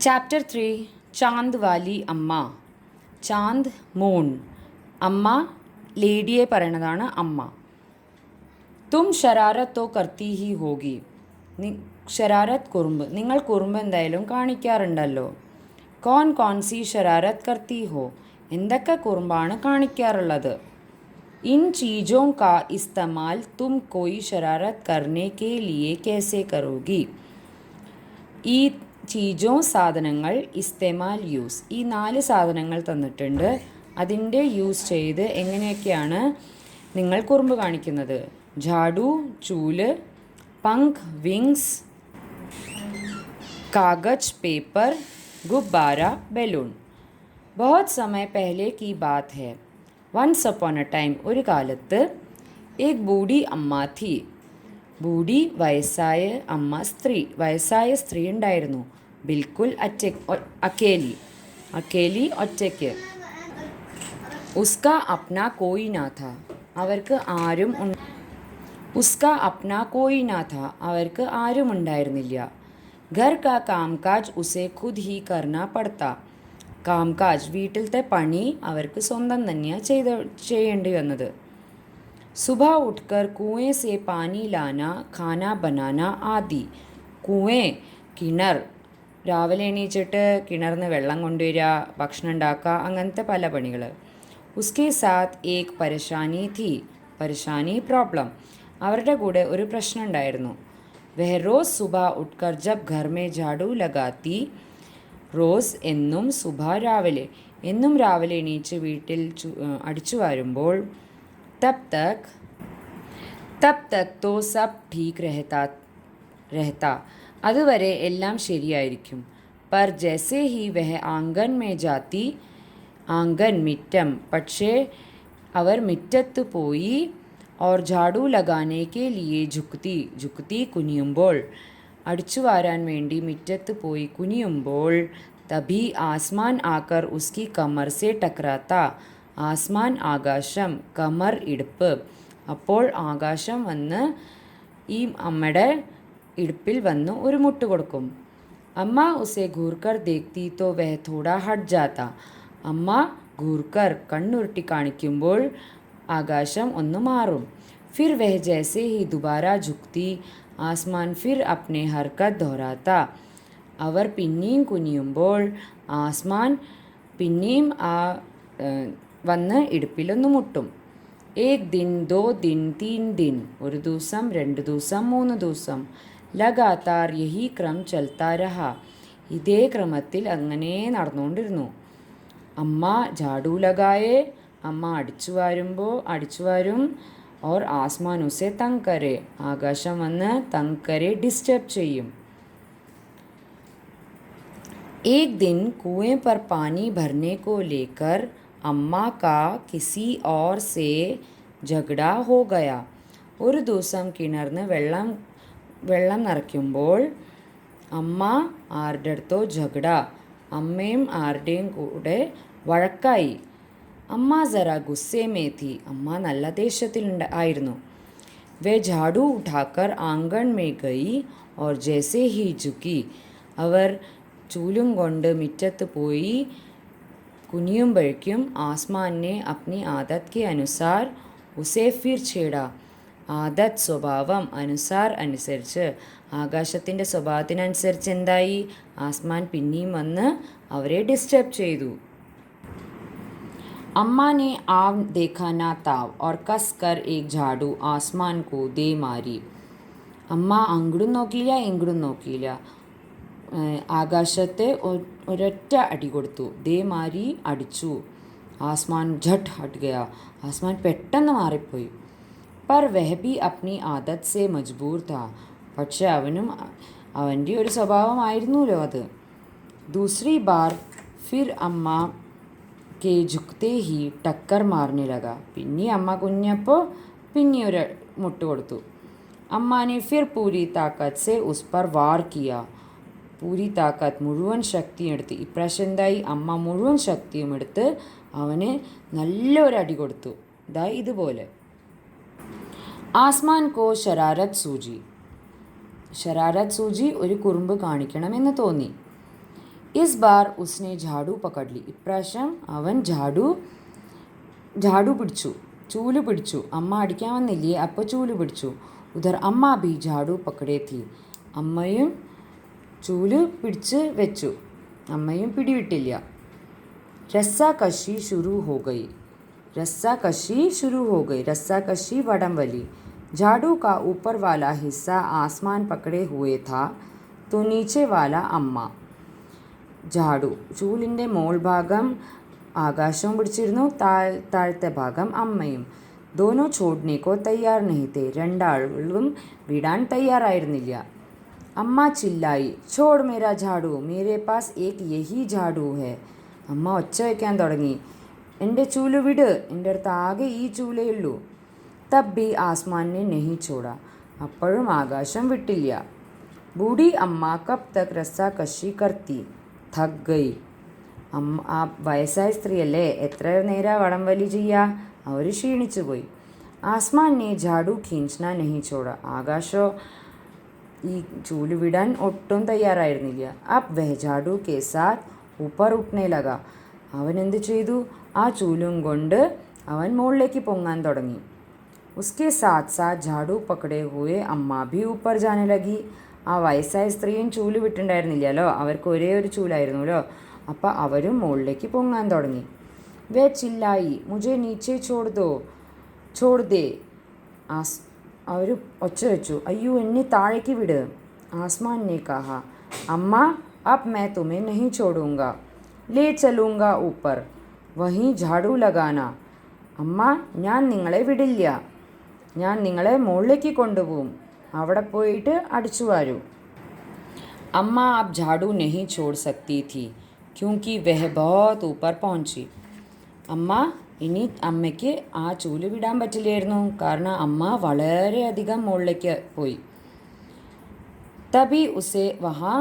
Chapter 3 Chand Valley അമ്മ. Chand moon, അമ്മ ലേഡിയെ പറയണതാണ് അമ്മ. തും ഷരാരത്ത് തോ കർത്തി ഹി ഹോഗി. ഷരാരത്ത് കുറുമ്പ്, നിങ്ങൾ കുറുമ്പ് എന്തായാലും കാണിക്കാറുണ്ടല്ലോ. കോൺ കോൺസി ഷരാരത്ത് കർത്തി ഹോ, എന്തൊക്കെ കുറുമ്പാണ് കാണിക്കാറുള്ളത്. ഇൻ ചീജോं का इस्तेमाल तुम कोई शरारत करने के लिए कैसे करोगी. ഈ ചീജോ സാധനങ്ങൾ, ഇസ്തേമാൽ യൂസ്, ഈ 4 സാധനങ്ങൾ തന്നിട്ടുണ്ട്. അതിൻ്റെ യൂസ് ചെയ്ത് എങ്ങനെയൊക്കെയാണ് നിങ്ങൾ കുറുമ്പ് കാണിക്കുന്നത്. झाड़ू चूल, पंख विंग्स, कागज पेपर, गुब्बारा बैलून. बहुत समय पहले की बात है. वंस अपॉन अ टाइम, ഒരു കാലത്ത് एक बूढ़ी अम्मा थी. ബൂഢി വയസ്സായ അമ്മ, സ്ത്രീ, വയസ്സായ സ്ത്രീ ഉണ്ടായിരുന്നു. ബിൽക്കുൽ അക്കേലി ഒറ്റയ്ക്ക്. ഉസ്ക അപ്ന കോയി നാ ഥാ, അവർക്ക് ആരും അവർക്ക് ആരും ഉണ്ടായിരുന്നില്ല. ഘർ കാ കാംകാജ് ഉസേ ഖുദ് ഹി കർനാ പഡ്താ. കാംകാജ്, വീട്ടിലത്തെ പണി അവർക്ക് സ്വന്തം തന്നെയാണ് ചെയ്യേണ്ടി വന്നത്. सुबह उठकर कुएं से पानी लाना, खाना बनाना आदि. कुएं, കിണർ, രാവിലെ എണീച്ചിട്ട് കിണറിന്ന് വെള്ളം കൊണ്ടുവരിക, ഭക്ഷണം ഉണ്ടാക്കുക, അങ്ങനത്തെ പല പണികൾ. ഉസ്കെ സാത്ത് ഏക് പരേശാനി ഥി, പരേശാനി പ്രോബ്ലം, അവരുടെ കൂടെ ഒരു പ്രശ്നം ഉണ്ടായിരുന്നു. വഹ് റോസ് സുബ ഉട്ട്കർ ജബ് ഘർ മേ ഝാഡു ലഗാത്തി. റോസ് എന്നും, സുബ രാവിലെ, എന്നും രാവിലെ എണീച്ച് വീട്ടിൽ അടിച്ചു വരുമ്പോൾ तब तक तो सब ठीक रहता, അതുവരെ എല്ലാം ശരിയായിരിക്കും. पर जैसे ही वह आंगन में जाती, ആംഗൻ മിറ്റം, പക്ഷേ അവർ മിറ്റത്ത് പോയി, और झाड़ू लगाने के लिए झुकती കുനിയുമ്പോൾ, അടിച്ചു വാരാൻ വേണ്ടി മിറ്റത്ത് പോയി കുനിയുമ്പോൾ, तभी आसमान आकर उसकी कमर से टकराता. ആസ്മാൻ ആകാശം, കമർ ഇടുപ്പ്, അപ്പോൾ ആകാശം വന്ന് ഈ അമ്മയുടെ ഇടുപ്പിൽ വന്ന് ഒരു മുട്ട് കൊടുക്കും. അമ്മ ഉസെ ഘൂർക്കർ ദേഖ്തി തോ വഹ് തോടാ ഹട്ട് ജാത്ത. അമ്മ ഘൂർക്കർ, കണ്ണുരുട്ടി കാണിക്കുമ്പോൾ ആകാശം ഒന്ന് മാറും. ഫിർ വഹ് ജൈസെ ഹി ദുബാര ഝുക്തി, ആസ്മാൻ ഫിർ അപ്നെ ഹർക്കത്ത് ദോഹരാത്ത. അവർ പിന്നെയും കുനിയുമ്പോൾ ആസ്മാൻ പിന്നെയും വന്ന് ഇടുപ്പിലൊന്ന് മുട്ടും. ഏക് ദിൻ, ദോ ദിൻ, തീൻ ദിൻ, ഒരു ദിവസം, 2 ദിവസം, 3 ദിവസം. ലഗാതാർ യഹി ക്രം ചൽത്താ രഹ, ഇതേ ക്രമത്തിൽ അങ്ങനെ നടന്നുകൊണ്ടിരുന്നു. അമ്മ ജാഡു ലഗായേ, അമ്മ അടിച്ചു വാരും. ഓർ ആസ്മാൻ ഉസെ തങ് കരെ, ആകാശം വന്ന് തങ് കരെ, ഡിസ്റ്റർബ് ചെയ്യും. एक दिन कुएं पर पानी भरने को लेकर अम्मा का किसी और से झगड़ा हो गया. ഒരു ദിവസം കിണറിന് വെള്ളം നിറയ്ക്കുമ്പോൾ അമ്മ ആരുടെ അടുത്തോ ഝഗഡ, അമ്മയും ആരുടെയും കൂടെ വഴക്കായി. അമ്മ ജറ ഗുസ്സേ മേ ഥി, അമ്മ നല്ല ദേഷ്യത്തിൽ ആയിരുന്നു. വേ ഝാഡു ഉഠാക്കർ ആംഗൺ മേ ഗയി और जैसे ही झुकी, അവർ ചൂലും കൊണ്ട് മിറ്റത്ത് പോയി കുനിയുമ്പോഴേക്കും ആസ്മാനെ അപ്നി ആദത്ത് കെ അനുസാർ ഉസേ ഫിർ ഛേട. ആദത്ത്, സ്വഭാവം, അനുസാർ, അനുസരിച്ച്, ആകാശത്തിൻ്റെ സ്വഭാവത്തിനനുസരിച്ച് എന്തായി, ആസ്മാൻ പിന്നെയും വന്ന് അവരെ ഡിസ്റ്റർബ് ചെയ്തു. അമ്മാനെ ആവ് ദേഖാന താവ് और कस कर एक झाड़ू आसमान को दे मारी. അമ്മ അങ്ങോട്ടും നോക്കിയില്ല ഇങ്ങോട്ടും നോക്കിയില്ല, ആകാശത്തെ ഒരൊറ്റ അടി കൊടുത്തു. ദേ മാരി, അടിച്ചു. ആസ്മാൻ ഝട്ട് ഹട്ട് ഗയ, ആസ്മാൻ പെട്ടെന്ന് മാറിപ്പോയി. പർ വഹ് ബി അപ്നി ആദത്ത് സെ മജ്ബൂർ താ, പക്ഷെ അവൻ്റെ ഒരു സ്വഭാവമായിരുന്നല്ലോ അത്. ദൂസരി ബാർ ഫിർ അമ്മ കെ ഝുക്തേ ഹി ടക്കർ മാർനെ ലഗ, പിന്നെ അമ്മ കുഞ്ഞപ്പോൾ പിന്നെ ഒരു മുട്ട് കൊടുത്തു. അമ്മാനെ ഫിർ പൂരി താക്കത്ത് സെ ഉസ് പർ വാർ കിയ, പൂരി താക്കത്ത്, മുഴുവൻ ശക്തിയും എടുത്ത്, ഇപ്രാവശ്യം എന്തായി, അമ്മ മുഴുവൻ ശക്തിയും എടുത്ത് അവന് നല്ലൊരടി കൊടുത്തു. ഇതുപോലെ. ആസ്മാൻ കോ ഷരാരത്ത് സൂചി, ഒരു കുറുമ്പ് കാണിക്കണമെന്ന് തോന്നി. इस बार उसने झाड़ू पकड़ ली. ഇപ്രാവശ്യം അവൻ झाड़ू പിടിച്ചു, ചൂല് പിടിച്ചു. അമ്മ അടിക്കാൻ വന്നില്ലേ, അപ്പോൾ ചൂല് പിടിച്ചു. ഉധർ അമ്മ ഭി झाड़ू പക്കടേ थी. അമ്മയും ചൂല് പിടിച്ച് വെച്ചു, അമ്മയും പിടിവിട്ടില്ല. रस्साकशी शुरू हो गई. रस्साकशी शुरू हो गई. रस्साकशी वड़म वली. झाड़ू का ऊपर वाला हिस्सा आसमान पकड़े हुए था तो नीचे वाला अम्मा. झाड़ू ചൂലിൻ്റെ മോൾ ഭാഗം ആകാശവും പിടിച്ചിരുന്നു, താഴത്തെ ഭാഗം അമ്മയും. दोनों छोड़ने को तैयार नहीं थे. രണ്ടാളും വിടാൻ തയ്യാറായിരുന്നില്ല. അമ്മ ചില്ലായി, छोड़ मेरा झाड़ू, मेरे पास एक यही झाड़ू है. അമ്മ ഒച്ച വയ്ക്കാൻ തുടങ്ങി, എൻ്റെ ചൂല് വിട്, എൻ്റെ അടുത്ത് ആകെ ഈ ചൂലയുള്ളൂ. തബ് ബി ആസ്മാനെ നെഹി ചോട. അപ്പോഴും ആകാശം വിട്ടില്ല. ബൂഢി അമ്മ കബ് തക് രസ്സാകശി കർത്തി, थक गई. അമ്മ ആ വയസ്സായ സ്ത്രീയല്ലേ, എത്ര നേരം വടംവലി ചെയ്യുക, അവർ ക്ഷീണിച്ചു പോയി. ആസ്മാനെ झाड़ू खींचना नहीं छोड़ा. ആകാശോ ഈ ചൂല് വിടാൻ ഒട്ടും തയ്യാറായിരുന്നില്ല. അബ് വഹ് झाड़ू के साथ ऊपर उठने लगा. അവൻ എന്ത് ചെയ്തു, ആ ചൂലും കൊണ്ട് അവൻ മുകളിലേക്ക് പൊങ്ങാൻ തുടങ്ങി. उसके साथ साथ झाड़ू पकड़े हुए अम्मा भी ऊपर जाने लगी. ആ വയസ്സായ സ്ത്രീയും ചൂല് വിട്ടുണ്ടായിരുന്നില്ലല്ലോ, അവർക്ക് ഒരേ ഒരു ചൂലായിരുന്നല്ലോ, അപ്പോൾ അവരും മുകളിലേക്ക് പൊങ്ങാൻ തുടങ്ങി. വേ ചില്ലായി, മുझे नीचे छोड़ दो, छोड़ दे. അവർ ഒച്ച വെച്ചു, അയ്യോ എന്നെ താഴേക്ക് വിട്. ആസ്മാൻ ने कहा, अम्मा अब मैं तुम्हें नहीं छोड़ूंगा, ले चलूंगा ऊपर, वहीं झाड़ू लगाना. അമ്മ ഞാൻ നിങ്ങളെ വിടില്ല, ഞാൻ നിങ്ങളെ മുകളിലേക്ക് കൊണ്ടുപോകും, അവിടെ പോയിട്ട് അടിച്ചു വാരൂ. അമ്മ अब झाड़ू नहीं छोड़ सकती थी क्योंकि वह बहुत ऊपर पहुंची. അമ്മ ഇനി അമ്മയ്ക്ക് ആ ചൂല് വിടാൻ പറ്റില്ലായിരുന്നു, കാരണം അമ്മ വളരെയധികം മുകളിലേക്ക് പോയി. തബി ഉസെ വഹാ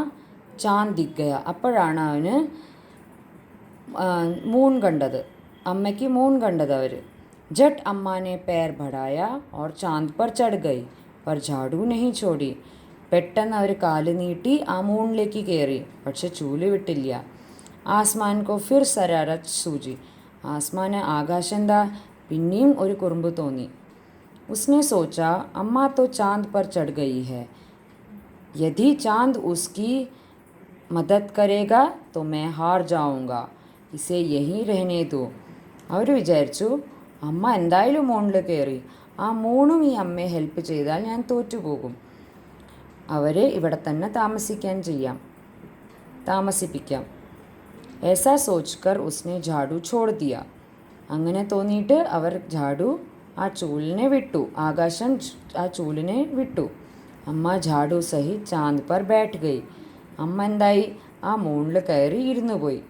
ചാന്ദ് ദിഖ് ഗയ. അപ്പോഴാണ് അവന് മൂൺ കണ്ടത്, അമ്മയ്ക്ക് മൂൺ കണ്ടത് അവർ. झट अम्मा ने पैर बढ़ाया और चांद पर चढ़ गई पर झाड़ू नहीं छोड़ी. പെട്ടെന്ന് അവർ കാല് നീട്ടി ആ മൂണിലേക്ക് കയറി, പക്ഷെ ചൂല് വിട്ടില്ല. ആസ്മാൻ കോ ഫിർ സരാരത്ത് സൂചി. ആസ്മാന് ആകാശം എന്താ പിന്നെയും ഒരു കുറുമ്പ് തോന്നി. ഉസ്നെ സോച്ച അമ്മ तो चांद पर चढ़ गई है, यदि चांद उसकी मदद करेगा तो मैं हार जाऊंगा, इसे यहीं रहने दो. അവർ വിചാരിച്ചു, അമ്മ എന്തായാലും മൂണിൽ കയറി, ആ മൂണും ഈ അമ്മയെ ഹെൽപ്പ് ചെയ്താൽ ഞാൻ തോറ്റുപോകും, അവരെ ഇവിടെ തന്നെ താമസിപ്പിക്കാം. ऐसा सोचकर उसने झाड़ू छोड़ दिया. അങ്ങനെ തോന്നിയിട്ട് അവർ झाड़ू ആ ചൂലിനെ വിട്ടു, ആകാശം ആ ചൂലിനെ വിട്ടു. അമ്മ झाड़ू സഹിത് ചാന്ദ് पर बैठ गई. അമ്മ എന്തായി, ആ മൂണിൽ കയറി ഇരുന്നു പോയി.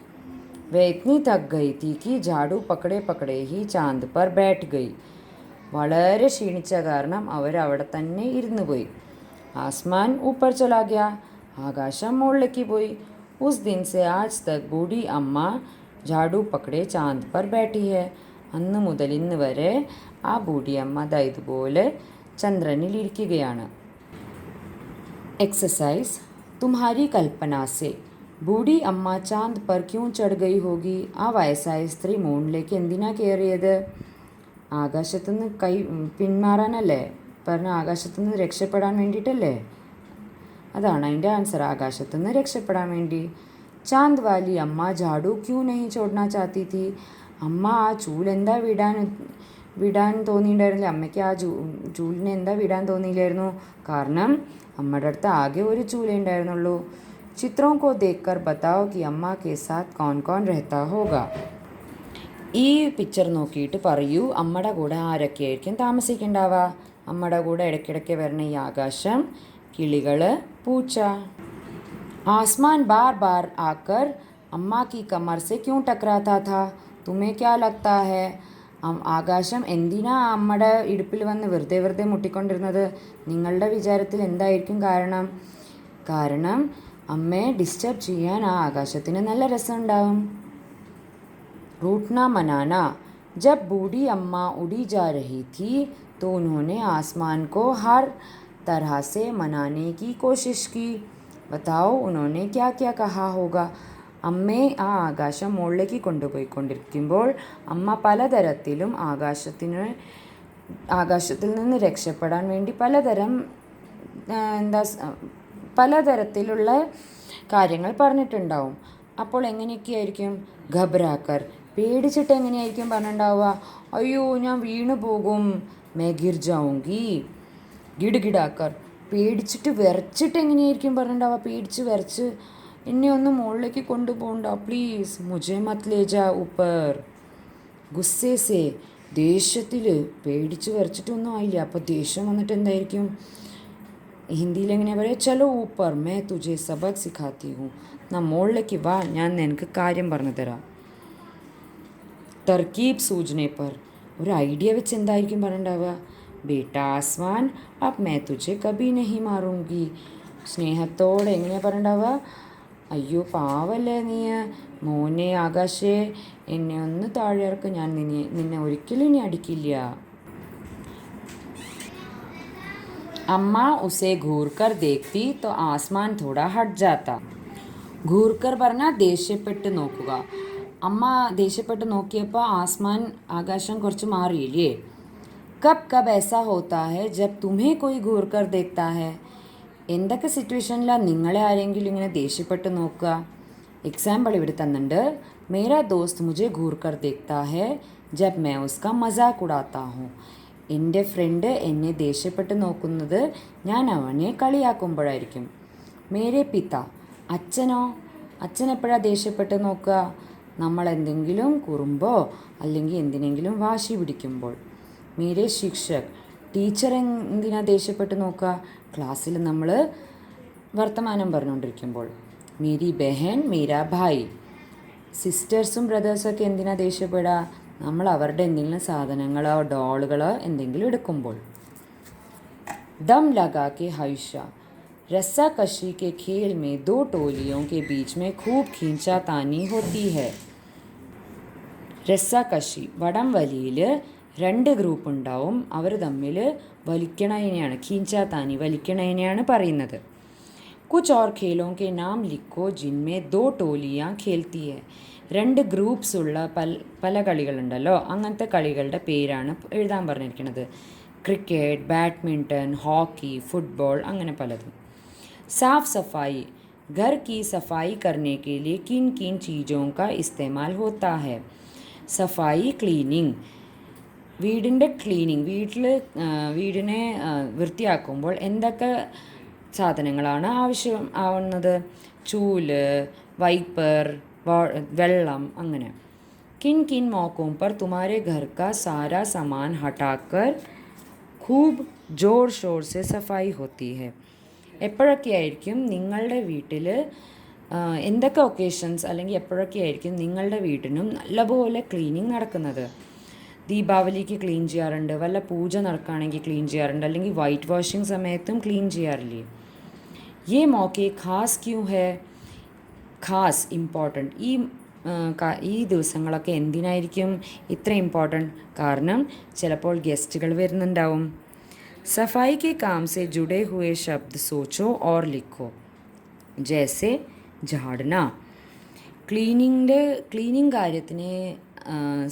वह इतनी थक गई थी कि झाड़ू पकड़े पकड़े ही चांद पर बैठ गई. വളരെ ക്ഷീണിച്ച കാരണം അവർ അവിടെ തന്നെ ഇരുന്നു പോയി. ആസ്മാൻ ऊपर चला गया. ആകാശം മുകളിലേക്ക് പോയി. उस दिन से आज तक बूढ़ी अम्मा झाड़ू पकड़े चांद पर बैठी है. അന്ന് മുതൽ ഇന്ന് വരെ ആ ബൂഢി അമ്മ ഇതുപോലെ ചന്ദ്രനിൽ ഇരിക്കുകയാണ്. एक्सरसाइज, तुम्हारी कल्पना से ബൂഢി അമ്മ ചാന്ദ് പർ ക്യൂ ചढ़ ഗയി ഹോഗി. ആ വയസ്സായ സ്ത്രീ മൂണിലേക്ക് എന്തിനാ കയറിയത്? ആകാശത്തുനിന്ന് പിന്മാറാനല്ലേ, പറഞ്ഞ ആകാശത്തുനിന്ന് രക്ഷപ്പെടാൻ വേണ്ടിയിട്ടല്ലേ? അതാണ് അതിൻ്റെ ആൻസർ, ആകാശത്തുനിന്ന് രക്ഷപ്പെടാൻ വേണ്ടി. ചാന്ദ് വാലി അമ്മ झाड़ू ക്യൂ നഹി ചോടന ചാത്തി थी. അമ്മ ആ ചൂലെന്താ വിടാൻ തോന്നിയിട്ടുണ്ടായിരുന്നില്ല, അമ്മയ്ക്ക് ആ ചൂലിനെ എന്താ വിടാൻ തോന്നിയില്ലായിരുന്നു? കാരണം അമ്മയുടെ അടുത്ത് ആകെ ഒരു ചൂലേ ഉണ്ടായിരുന്നുള്ളൂ. ചിത്രോं को देखकर बताओ कि अम्मा के साथ कौन कौन रहता होगा. ഈ പിക്ചർ നോക്കിയിട്ട് പറയൂ, അമ്മയുടെ കൂടെ ആരൊക്കെയായിരിക്കും താമസിക്കുന്നുണ്ടാവുക? അമ്മയുടെ കൂടെ ഇടയ്ക്കിടയ്ക്ക് വരണ ഈ ആകാശം, കിളികൾ, പൂച്ച. ആസ്മാൻ ബാർ ബാർ ആക്കർ അമ്മ की कमर से क्यों टकराता था, तुम्हें क्या लगता है? ആകാശം എന്തിനാ അമ്മയുടെ ഇടുപ്പിൽ വന്ന് വെറുതെ മുട്ടിക്കൊണ്ടിരുന്നത്? നിങ്ങളുടെ വിചാരത്തിൽ എന്തായിരിക്കും കാരണം? കാരണം അമ്മയെ ഡിസ്റ്റർബ് ചെയ്യാൻ ആ ആകാശത്തിന് നല്ല രസമുണ്ടാവും. रूठना मनाना. जब बूढ़ी अम्मा उड़ी जा रही थी तो उन्होंने आसमान को हर तरह से मनाने की कोशिश की. बताओ उन्होंने क्या क्या कहा होगा. അമ്മയെ ആ ആകാശം മുകളിലേക്ക് കൊണ്ടുപോയിക്കൊണ്ടിരിക്കുമ്പോൾ അമ്മ പലതരത്തിലും ആകാശത്തിൽ നിന്ന് രക്ഷപ്പെടാൻ വേണ്ടി പലതരത്തിലുള്ള കാര്യങ്ങൾ പറഞ്ഞിട്ടുണ്ടാവും. അപ്പോൾ എങ്ങനെയൊക്കെയായിരിക്കും? ഘബരാക്കർ, പേടിച്ചിട്ട് എങ്ങനെയായിരിക്കും പറഞ്ഞിട്ടുണ്ടാവുക? അയ്യോ ഞാൻ വീണു പോകും, മേ ഗിർ ജാऊंगी. ഗിഡ്ഗിഡാക്കർ, പേടിച്ചിട്ട് വിറച്ചിട്ട് എങ്ങനെയായിരിക്കും പറഞ്ഞിട്ടുണ്ടാവുക? പേടിച്ച് വിറച്ച്, എന്നെ ഒന്ന് മുകളിലേക്ക് കൊണ്ടുപോകണ്ട പ്ലീസ്, മുझे मत ले जा ऊपर. ഗുസ്സേ സേ, ദേഷ്യത്തിൽ, പേടിച്ച് വിറച്ചിട്ടൊന്നും ആയില്ല, അപ്പോൾ ദേഷ്യം വന്നിട്ട് എന്തായിരിക്കും? ഹിന്ദിയിൽ എങ്ങനെയാ പറയുക? ചലോ ഊപ്പർ മേ തുझे सबक सिखाती हूँ. മുകളിലേക്ക് വാ, ഞാൻ നിനക്ക് കാര്യം പറഞ്ഞു തരാം. തർക്കീബ് സൂചനെ പർ, ഒരു ഐഡിയ വെച്ച് എന്തായിരിക്കും പറഞ്ഞിട്ടുണ്ടാവുക? ബേട്ട ആസ്മാൻ അബ് മേ തുझे കബി നഹി മാറൂംഗി. സ്നേഹത്തോടെ എങ്ങനെയാണ് പറഞ്ഞിട്ടുണ്ടാവുക? അയ്യോ പാവല്ലേ നീ, മോനെ ആകാശേ, എന്നെ ഒന്ന് താഴെ ഇറക്ക്, ഞാൻ നിന്നെ ഒരിക്കലും ഇനി അടിക്കില്ല. അമ്മ ഉസേ ഘൂർക്കർ ദേഖ്തി തോ ആസ്മാൻ തോടാ ഹട്ട് ജാത്ത. ഘൂർക്കർ പറഞ്ഞാൽ ദേഷ്യപ്പെട്ട് നോക്കുക. അമ്മ ദേഷ്യപ്പെട്ട് നോക്കിയപ്പോൾ ആകാശം കുറച്ച് മാറിയില്ലേ? കബ് കബ് ऐसा होता है जब तुम्हें कोई घूर कर देखता है. എന്തൊക്കെ സിറ്റുവേഷനിലാണ് നിങ്ങളെ ആരെങ്കിലും ഇങ്ങനെ ദേഷ്യപ്പെട്ട് നോക്കുക? എക്സാമ്പിൾ ഇവിടെ തന്നിട്ടുണ്ട്. മേരാ ദോസ്ത് മുझे घूर कर देखता है जब मैं उसका मजाक उड़ाता हूँ. എൻ്റെ ഫ്രണ്ട് എന്നെ ദേഷ്യപ്പെട്ട് നോക്കുന്നത് ഞാൻ അവനെ കളിയാക്കുമ്പോഴായിരിക്കും. മേരെ പിത, അച്ഛനോ? അച്ഛൻ എപ്പോഴാണ് ദേഷ്യപ്പെട്ട് നോക്കുക? നമ്മൾ എന്തെങ്കിലും കുറുമ്പോ അല്ലെങ്കിൽ എന്തിനെങ്കിലും വാശി പിടിക്കുമ്പോൾ. മേരെ ശിക്ഷക്, ടീച്ചർ എന്തിനാ ദേഷ്യപ്പെട്ട് നോക്കുക? ക്ലാസ്സിൽ നമ്മൾ വർത്തമാനം പറഞ്ഞുകൊണ്ടിരിക്കുമ്പോൾ. മേരി ബഹൻ മേരാ ഭായ്, സിസ്റ്റേഴ്സും ബ്രദേഴ്സൊക്കെ എന്തിനാ ദേഷ്യപ്പെടുക? നമ്മൾ അവരുടെ എന്തെങ്കിലും സാധനങ്ങളോ ഡോളുകളോ എന്തെങ്കിലും എടുക്കുമ്പോൾ. ദം ലഗാ കെ ഹൈഷ, रस्साकशी के खेल में दो टोलियों के बीच में खूब खींचातानी होती है. രസ്സാകശി, വടം വലിയിൽ രണ്ട് ഗ്രൂപ്പ് ഉണ്ടാവും, അവർ തമ്മിൽ വലിക്കണതിനെയാണ് ഖീഞ്ചാത്താനി, വലിക്കണതിനെയാണ് പറയുന്നത്. കുച്ച് ഓർ ഖേലോं के नाम लिखो जिनमें दो टोलियाँ खेलती है. രണ്ട് ഗ്രൂപ്പ്സ് ഉള്ള പല കളികളുണ്ടല്ലോ, അങ്ങനത്തെ കളികളുടെ പേരാണ് എഴുതാൻ പറഞ്ഞിരിക്കുന്നത്. ക്രിക്കറ്റ്, ബാഡ്മിൻ്റൺ, ഹോക്കി, ഫുട്ബോൾ, അങ്ങനെ പലതും. साफ सफाई, घर की सफाई करने के लिए किन किन चीज़ों का इस्तेमाल होता है. സഫായി, ക്ലീനിങ്, വീടിൻ്റെ ക്ലീനിങ്, വീടിനെ വൃത്തിയാക്കുമ്പോൾ എന്തൊക്കെ സാധനങ്ങളാണ് ആവശ്യം ആവുന്നത്? ചൂല്, വൈപ്പർ, വെള്ളം, അങ്ങനെ. किन किन मौक़ों पर तुम्हारे घर का सारा सामान हटाकर खूब जोर शोर से सफाई होती है. എപ്പോഴൊക്കെയായിരിക്കും നിങ്ങളുടെ വീട്ടിൽ എന്തൊക്കെ ഒക്കേഷൻസ് അല്ലെങ്കിൽ എപ്പോഴൊക്കെയായിരിക്കും നിങ്ങളുടെ വീട്ടിനും നല്ലപോലെ ക്ലീനിങ് നടക്കുന്നത്? ദീപാവലിക്ക് ക്ലീൻ ചെയ്യാറുണ്ട്, വല്ല പൂജ നടക്കുകയാണെങ്കിൽ ക്ലീൻ ചെയ്യാറുണ്ട്, അല്ലെങ്കിൽ വൈറ്റ് വാഷിംഗ് സമയത്തും ക്ലീൻ ചെയ്യാറില്ലേ? യേ മൗക്കെ ഖാസ് ക്യൂ ഹേ? ഖാസ്, ഇമ്പോർട്ടൻറ്റ്. ഈ ദിവസങ്ങളൊക്കെ എന്തിനായിരിക്കും ഇത്ര ഇമ്പോർട്ടൻറ്റ്? കാരണം ചിലപ്പോൾ ഗസ്റ്റുകൾ വരുന്നുണ്ടാവും. सफाई के काम से जुड़े हुए शब्द सोचो और लिखो. जैसे झाड़ना. ക്ലീനിങ് കാര്യത്തിനെ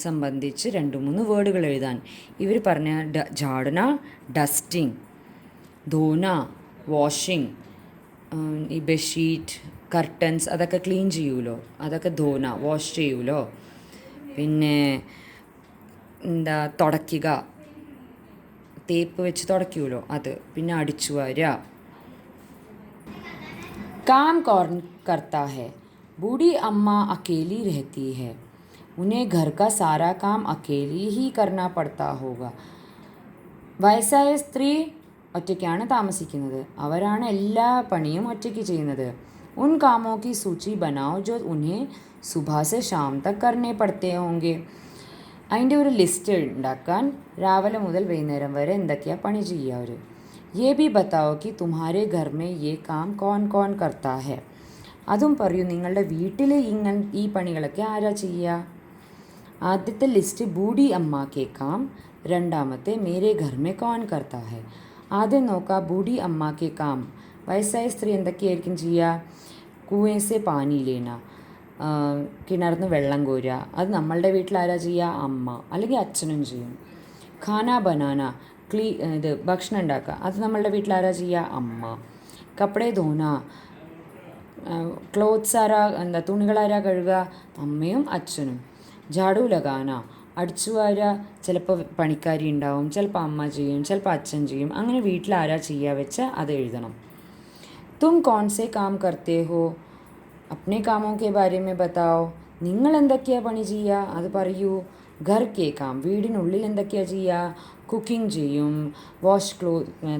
സംബന്ധിച്ച് 2-3 വേർഡുകൾ എഴുതാൻ ഇവർ പറഞ്ഞ ഝാഡന, ഡസ്റ്റിംഗ്, ധോന, വാഷിംഗ്. ഈ ബെഡ്ഷീറ്റ്, കർട്ടൻസ് അതൊക്കെ ക്ലീൻ ചെയ്യുമല്ലോ, അതൊക്കെ ധോന, വാഷ് ചെയ്യുമല്ലോ. പിന്നെ തുടയ്ക്കുക, തേപ്പ് വെച്ച് തുടയ്ക്കുമല്ലോ അത്. പിന്നെ അടിച്ചു വാരുക. काम कौन करता है? बूढ़ी अम्मा अकेली रहती है, उन्हें घर का सारा काम अकेली ही करना पड़ता होगा. വയസ്സായ സ്ത്രീ ഒറ്റയ്ക്കാണ് താമസിക്കുന്നത്, അവരാണ് എല്ലാ പണിയും ഒറ്റയ്ക്ക് ചെയ്യുന്നത്. उन कामों की सूची बनाओ जो उन्हें सुबह से शाम तक करने पड़ते होंगे. അതിൻ്റെ ഒരു ലിസ്റ്റ് ഉണ്ടാക്കാൻ രാവിലെ മുതൽ വൈകുന്നേരം വരെ എന്തൊക്കെയാണ് പണി ചെയ്യുക അവർ. യേ ബി ബത്താവോ കി തുമ്ഹാരെ ഘർ മേ യേ കാം കോൺ കോൺ കർത്താ ഹെ. അതും പറയൂ, നിങ്ങളുടെ വീട്ടിൽ ഈ പണികളൊക്കെ ആരാ ചെയ്യുക? ആദ്യത്തെ ലിസ്റ്റ് ബൂഢി അമ്മ കെ കാം, രണ്ടാമത്തെ മേരെ ഘർ മേ കോൺ കർത്താ ഹെ. ആദ്യം നോക്കാം ബൂഢി അമ്മ കെ കാം. വയസ്സായ സ്ത്രീ എന്തൊക്കെയായിരിക്കും ചെയ്യുക? കുവേ സെ പാനി ലേന, കിണർന്ന് വെള്ളം കോരുക. അത് നമ്മളുടെ വീട്ടിൽ ആരാ ചെയ്യുക? അമ്മ അല്ലെങ്കിൽ അച്ഛനും ചെയ്യും. ഖാന ബനാന ഇത് ഭക്ഷണം ഉണ്ടാക്കുക. അത് നമ്മളുടെ വീട്ടിൽ ആരാ ചെയ്യുക? അമ്മ. കപ്പടെ ധോന ക്ലോത്ത്സ് ആരാ തുണികളാരാ കഴുകുക? അമ്മയും അച്ഛനും. ജാഡു ലഗാന അടിച്ചു വാരുക. ചിലപ്പോൾ പണിക്കാരി ഉണ്ടാവും, ചിലപ്പോൾ അമ്മ ചെയ്യും, ചിലപ്പോൾ അച്ഛൻ ചെയ്യും. അങ്ങനെ വീട്ടിൽ ആരാ ചെയ്യുക വെച്ച് അത് എഴുതണം. തും കോൺ സെ കാം കർത്തേ ഹോ? അപ്നെ കാമോ കെ ബാരെ മേ ബതാओ. നിങ്ങൾ എന്തൊക്കെയാണ് പണി ചെയ്യുക അത് പറയൂ. ഘർ കെ കാം വീടിനുള്ളിൽ എന്തൊക്കെയാണ് ചെയ്യുക? കുക്കിംഗ് ചെയ്യും,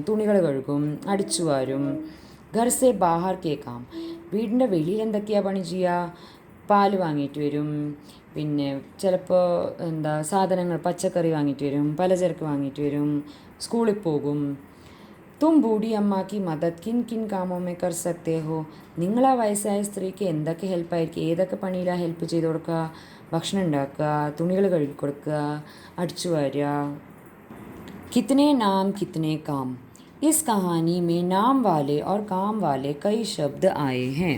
തുണികൾ കഴുകും, അടിച്ചു വാരും. ഘർ സെ ബാഹർ കെ കാം വീടിൻ്റെ വെളിയിൽ എന്തൊക്കെയാണ് പണി ചെയ്യുക? പാല് വാങ്ങിയിട്ട് വരും, പിന്നെ ചിലപ്പോൾ സാധനങ്ങൾ പച്ചക്കറി വാങ്ങിയിട്ട് വരും, പലചരക്ക് വാങ്ങിയിട്ട് വരും, സ്കൂളിൽ പോകും. തും ബൂഢി അമ്മാക്കി മദത് കിൻ കിൻ കാമോ മേ കർ സക്തേ ഹോ? നിങ്ങൾ ആ വയസ്സായ സ്ത്രീക്ക് എന്തൊക്കെ ഹെൽപ്പായിരിക്കും, ഏതൊക്കെ പണിയിലാണ് ഹെൽപ്പ് ചെയ്ത് കൊടുക്കുക? ഭക്ഷണം ഉണ്ടാക്കുക, തുണികൾ കഴുകി കൊടുക്കുക, അടിച്ചു വാരുക. कितने नाम कितने काम. इस कहानी में नाम वाले और काम वाले कई शब्द आए हैं.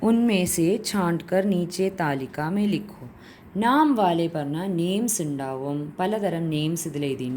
उनमें से छांटकर नीचे तालिका में लिखो. നാം വാലെ പറഞ്ഞാൽ നെയിംസ് ഉണ്ടാവും. പലതരം നെയിംസ് ഇതിൽ എഴുതിയിട്ടുണ്ട്.